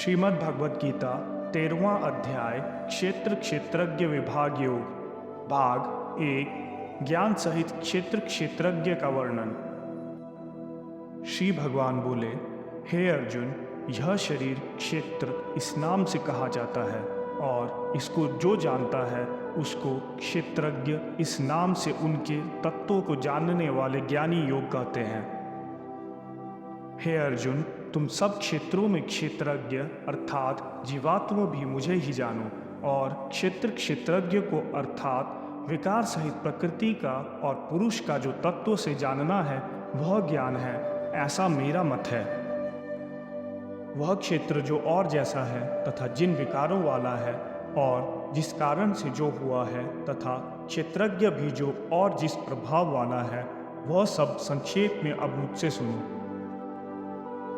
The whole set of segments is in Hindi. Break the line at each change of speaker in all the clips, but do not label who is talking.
श्रीमद् भगवद गीता 13वां अध्याय क्षेत्र क्षेत्रज्ञ विभाग योग भाग 1 ज्ञान सहित क्षेत्र क्षेत्रज्ञ का वर्णन। श्री भगवान बोले, हे अर्जुन, यह शरीर क्षेत्र इस नाम से कहा जाता है और इसको जो जानता है उसको क्षेत्रज्ञ इस नाम से उनके तत्वों को जानने वाले ज्ञानी योग कहते हैं। हे अर्जुन, तुम सब क्षेत्रों में क्षेत्रज्ञ अर्थात जीवात्मा भी मुझे ही जानो और क्षेत्र क्षेत्रज्ञ को अर्थात विकार सहित प्रकृति का और पुरुष का जो तत्व से जानना है वह ज्ञान है, ऐसा मेरा मत है। वह क्षेत्र जो और जैसा है तथा जिन विकारों वाला है और जिस कारण से जो हुआ है तथा क्षेत्रज्ञ भी जो और जिस प्रभाव वाला है, वह सब संक्षेप में अब मुझसे सुनो।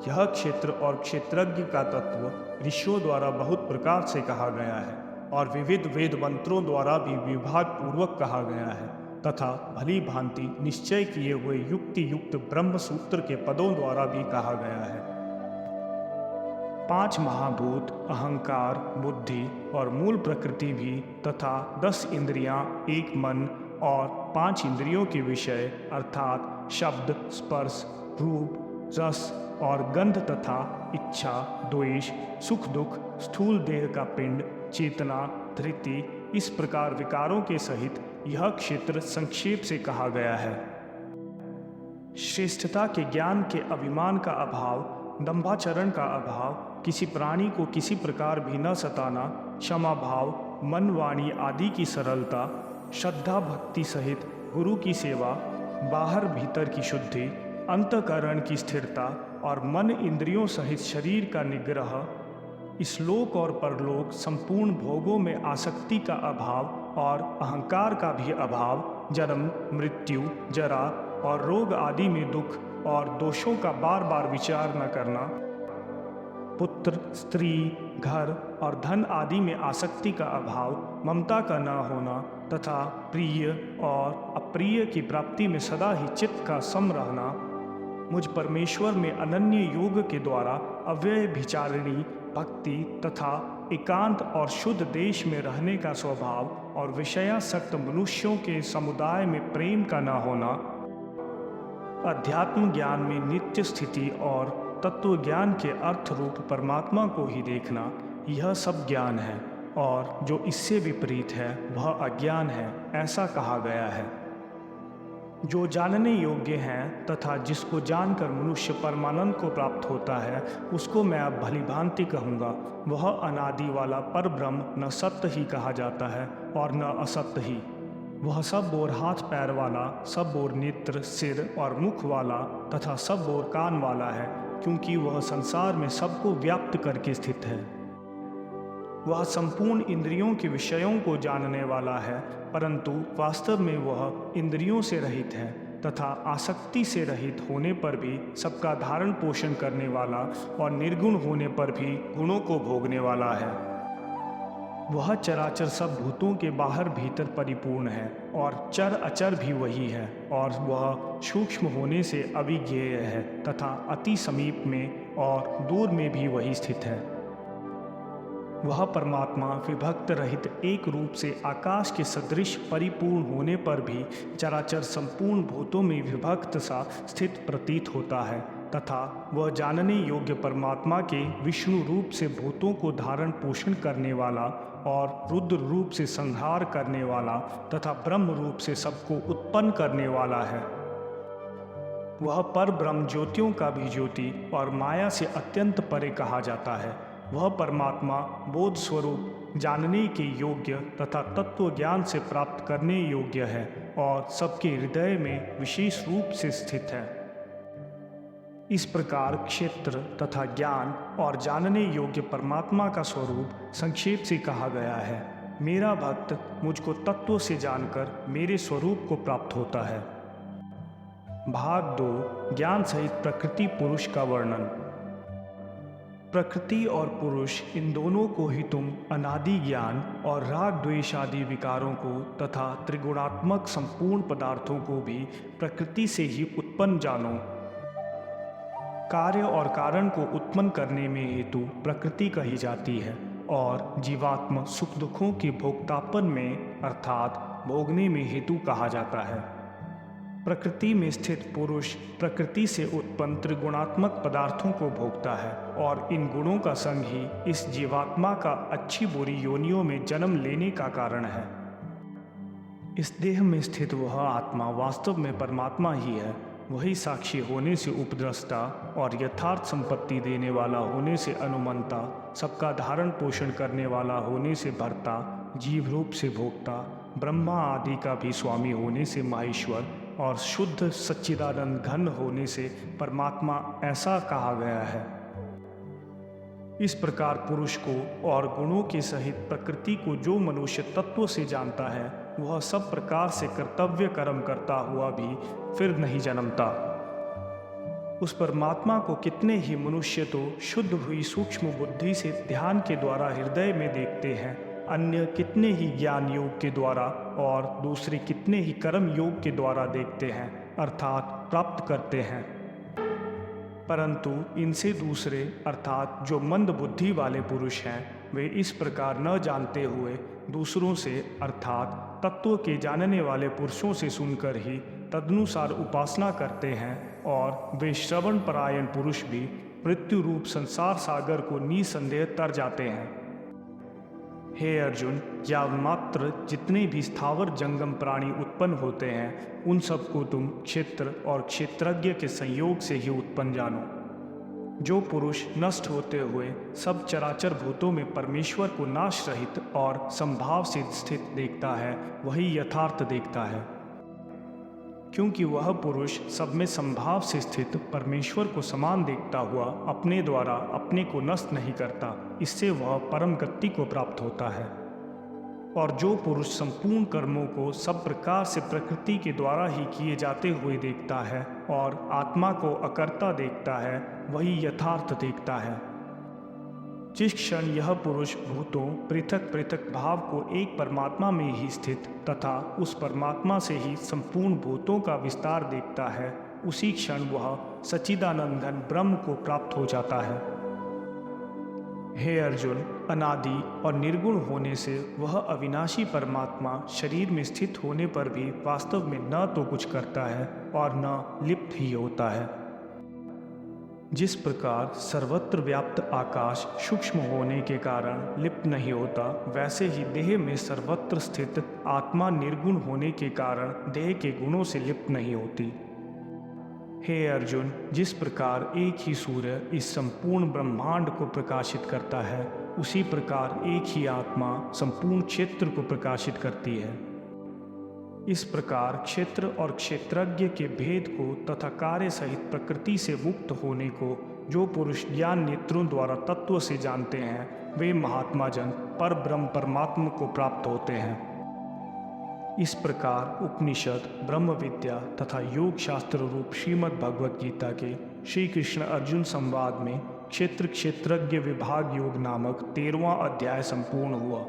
यह क्षेत्र और क्षेत्रज्ञ का तत्व ऋषियों द्वारा बहुत प्रकार से कहा गया है और विविध वेद मंत्रों द्वारा भी विभाग पूर्वक कहा गया है तथा भली भांति निश्चय किए हुए युक्ति युक्त ब्रह्म सूत्र के पदों द्वारा भी कहा गया है। 5 महाभूत अहंकार, बुद्धि और मूल प्रकृति भी तथा 10 इंद्रियां, 1 मन और 5 इंद्रियों के विषय अर्थात शब्द, स्पर्श, रूप, रस और गंध तथा इच्छा, द्वेष, सुख दुख, स्थूल देह का पिंड, चेतना, धृति, इस प्रकार विकारों के सहित यह क्षेत्र संक्षेप से कहा गया है। श्रेष्ठता के ज्ञान के अभिमान का अभाव, दंभाचरण का अभाव, किसी प्राणी को किसी प्रकार भी न सताना, क्षमा भाव, मन वाणी आदि की सरलता, श्रद्धा भक्ति सहित गुरु की सेवा, बाहर भीतर की शुद्धि, अंतःकरण की स्थिरता और मन इंद्रियों सहित शरीर का निग्रह, इस लोक और परलोक संपूर्ण भोगों में आसक्ति का अभाव और अहंकार का भी अभाव, जन्म, मृत्यु, जरा और रोग आदि में दुख और दोषों का बार बार विचार न करना, पुत्र, स्त्री, घर और धन आदि में आसक्ति का अभाव, ममता का न होना तथा प्रिय और अप्रिय की प्राप्ति में सदा ही चित्त का सम रहना, मुझ परमेश्वर में अनन्य योग के द्वारा अव्यय विचारिणी भक्ति तथा एकांत और शुद्ध देश में रहने का स्वभाव और विषयासक्त मनुष्यों के समुदाय में प्रेम का न होना, अध्यात्म ज्ञान में नित्य स्थिति और तत्व ज्ञान के अर्थ रूप परमात्मा को ही देखना, यह सब ज्ञान है और जो इससे विपरीत है वह अज्ञान है, ऐसा कहा गया है। जो जानने योग्य हैं तथा जिसको जानकर मनुष्य परमानंद को प्राप्त होता है, उसको मैं अब भली भांति कहूँगा। वह अनादि वाला पर ब्रह्म न सत्य ही कहा जाता है और न असत्य ही। वह सब ओर हाथ पैर वाला, सब ओर नेत्र, सिर और मुख वाला तथा सब ओर कान वाला है, क्योंकि वह संसार में सबको व्याप्त करके स्थित है। वह संपूर्ण इंद्रियों के विषयों को जानने वाला है, परंतु वास्तव में वह इंद्रियों से रहित है तथा आसक्ति से रहित होने पर भी सबका धारण पोषण करने वाला और निर्गुण होने पर भी गुणों को भोगने वाला है। वह चराचर सब भूतों के बाहर भीतर परिपूर्ण है और चर अचर भी वही है और वह सूक्ष्म होने से अविज्ञेय है तथा अति समीप में और दूर में भी वही स्थित है। वह परमात्मा विभक्त रहित एक रूप से आकाश के सदृश परिपूर्ण होने पर भी चराचर संपूर्ण भूतों में विभक्त सा स्थित प्रतीत होता है तथा वह जानने योग्य परमात्मा के विष्णु रूप से भूतों को धारण पोषण करने वाला और रुद्र रूप से संहार करने वाला तथा ब्रह्म रूप से सबको उत्पन्न करने वाला है। वह पर ब्रह्म ज्योतियों का भी ज्योति और माया से अत्यंत परे कहा जाता है। वह परमात्मा बोध स्वरूप जानने के योग्य तथा तत्व ज्ञान से प्राप्त करने योग्य है और सबके हृदय में विशेष रूप से स्थित है। इस प्रकार क्षेत्र तथा ज्ञान और जानने योग्य परमात्मा का स्वरूप संक्षेप से कहा गया है। मेरा भक्त मुझको तत्व से जानकर मेरे स्वरूप को प्राप्त होता है। भाग 2 ज्ञान सहित प्रकृति पुरुष का वर्णन। प्रकृति और पुरुष, इन दोनों को ही तुम अनादि ज्ञान और राग द्वेष आदि विकारों को तथा त्रिगुणात्मक संपूर्ण पदार्थों को भी प्रकृति से ही उत्पन्न जानो। कार्य और कारण को उत्पन्न करने में हेतु प्रकृति कही जाती है और जीवात्म सुख दुखों के भोक्तापन में अर्थात भोगने में हेतु कहा जाता है। प्रकृति में स्थित पुरुष प्रकृति से उत्पन्न त्रिगुणात्मक पदार्थों को भोगता है और इन गुणों का संग ही इस जीवात्मा का अच्छी बुरी योनियों में जन्म लेने का कारण है। इस देह में स्थित वह आत्मा वास्तव में परमात्मा ही है। वही साक्षी होने से उपद्रष्टा और यथार्थ संपत्ति देने वाला होने से अनुमंता, सबका धारण पोषण करने वाला होने से भर्ता, जीव रूप से भोक्ता, ब्रह्मा आदि का भी स्वामी होने से माहेश्वर और शुद्ध सच्चिदानंद घन होने से परमात्मा ऐसा कहा गया है। इस प्रकार पुरुष को और गुणों के सहित प्रकृति को जो मनुष्य तत्व से जानता है वह सब प्रकार से कर्तव्य कर्म करता हुआ भी फिर नहीं जन्मता। उस परमात्मा को कितने ही मनुष्य तो शुद्ध हुई सूक्ष्म बुद्धि से ध्यान के द्वारा हृदय में देखते हैं, अन्य कितने ही ज्ञान योग के द्वारा और दूसरे कितने ही कर्म योग के द्वारा देखते हैं अर्थात प्राप्त करते हैं। परंतु इनसे दूसरे अर्थात जो मंद बुद्धि वाले पुरुष हैं वे इस प्रकार न जानते हुए दूसरों से अर्थात तत्व के जानने वाले पुरुषों से सुनकर ही तदनुसार उपासना करते हैं और वे श्रवण परायण पुरुष भी मृत्यु रूप संसार सागर को निसंदेह तर जाते हैं। हे अर्जुन, या मात्र जितने भी स्थावर जंगम प्राणी उत्पन्न होते हैं उन सबको तुम क्षेत्र और क्षेत्रज्ञ के संयोग से ही उत्पन्न जानो। जो पुरुष नष्ट होते हुए सब चराचर भूतों में परमेश्वर को नाश रहित और संभाव से स्थित देखता है वही यथार्थ देखता है, क्योंकि वह पुरुष सब में संभाव से स्थित परमेश्वर को समान देखता हुआ अपने द्वारा अपने को नष्ट नहीं करता, इससे वह परम गति को प्राप्त होता है। और जो पुरुष संपूर्ण कर्मों को सब प्रकार से प्रकृति के द्वारा ही किए जाते हुए देखता है और आत्मा को अकर्ता देखता है वही यथार्थ देखता है। जिस क्षण यह पुरुष भूतों पृथक पृथक भाव को एक परमात्मा में ही स्थित तथा उस परमात्मा से ही संपूर्ण भूतों का विस्तार देखता है, उसी क्षण वह सच्चिदानंद घन ब्रह्म को प्राप्त हो जाता है। हे अर्जुन, अनादि और निर्गुण होने से वह अविनाशी परमात्मा शरीर में स्थित होने पर भी वास्तव में न तो कुछ करता है और न लिप्त ही होता है। जिस प्रकार सर्वत्र व्याप्त आकाश सूक्ष्म होने के कारण लिप्त नहीं होता, वैसे ही देह में सर्वत्र स्थित आत्मा निर्गुण होने के कारण देह के गुणों से लिप्त नहीं होती। हे अर्जुन, जिस प्रकार एक ही सूर्य इस संपूर्ण ब्रह्मांड को प्रकाशित करता है, उसी प्रकार एक ही आत्मा संपूर्ण क्षेत्र को प्रकाशित करती है। इस प्रकार क्षेत्र और क्षेत्रज्ञ के भेद को तथा कार्य सहित प्रकृति से मुक्त होने को जो पुरुष ज्ञान नेत्रों द्वारा तत्व से जानते हैं वे महात्मा जन पर ब्रह्म परमात्मा को प्राप्त होते हैं। इस प्रकार उपनिषद, ब्रह्म विद्या तथा योग शास्त्र रूप श्रीमद् भगवत गीता के श्री कृष्ण अर्जुन संवाद में क्षेत्र क्षेत्रज्ञ विभाग योग नामक 13वां अध्याय संपूर्ण हुआ।